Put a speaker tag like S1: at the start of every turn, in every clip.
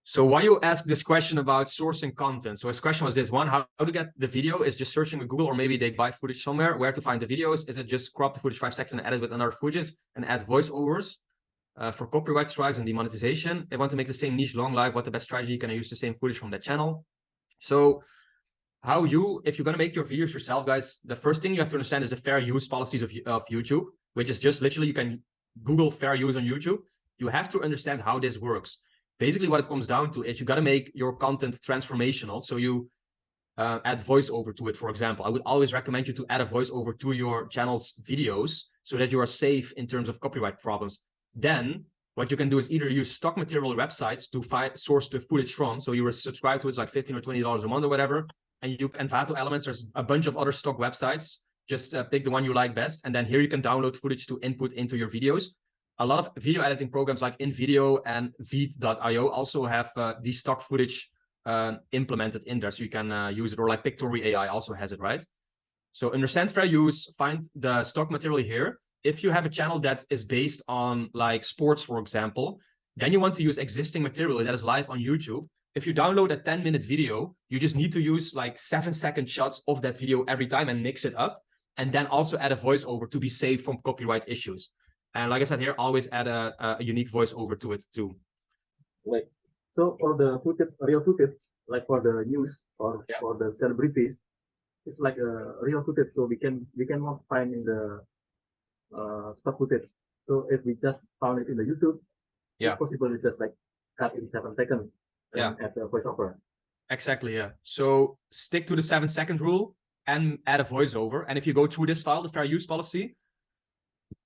S1: So why you ask this question about sourcing content? So his question was this one: how to get the video? Is just searching with Google, or maybe they buy footage somewhere. Where to find the videos? Is it just crop the footage 5 seconds and edit with another footage and add voiceovers for copyright strikes and demonetization? They want to make the same niche long live. What the best strategy? Can I use the same footage from that channel? So if you're going to make your videos yourself, guys, the first thing you have to understand is the fair use policies of YouTube, which is just literally, you can Google fair use on YouTube. You have to understand how this works. Basically, what it comes down to is you got to make your content transformational. So you add voiceover to it, for example. I would always recommend you to add a voiceover to your channel's videos so that you are safe in terms of copyright problems. Then what you can do is either use stock material websites to source the footage from. So you were subscribed to it, it's like $15 or $20 a month or whatever. And Vato Elements, there's a bunch of other stock websites. Just pick the one you like best. And then here you can download footage to input into your videos. A lot of video editing programs like InVideo and Veed.io also have these stock footage implemented in there, so you can use it. Or like Pictory AI also has it, right? So understand fair use, find the stock material here. If you have a channel that is based on like sports, for example, then you want to use existing material that is live on YouTube. If you download a 10-minute video, you just need to use like 7-second shots of that video every time and mix it up. And then also add a voiceover to be safe from copyright issues. And like I said here, always add a unique voiceover to it too.
S2: Like, so for the footage, real footage, like for the news or for the celebrities, it's like a real footage. So we cannot find in the stock footage. So if we just found it in the YouTube, it's possible to just like cut in 7 seconds and add a voiceover.
S1: Exactly, yeah. So stick to the 7-second rule and add a voiceover. And if you go through this file, the fair use policy,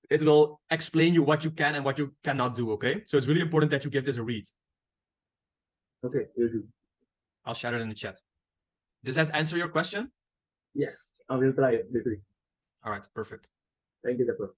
S1: it will explain you what you can and what you cannot do, okay? So it's really important that you give this a read.
S2: Okay, will do.
S1: I'll share it in the chat. Does that answer your question?
S2: Yes, I will try it this week.
S1: All right, perfect.
S2: Thank you, Casper.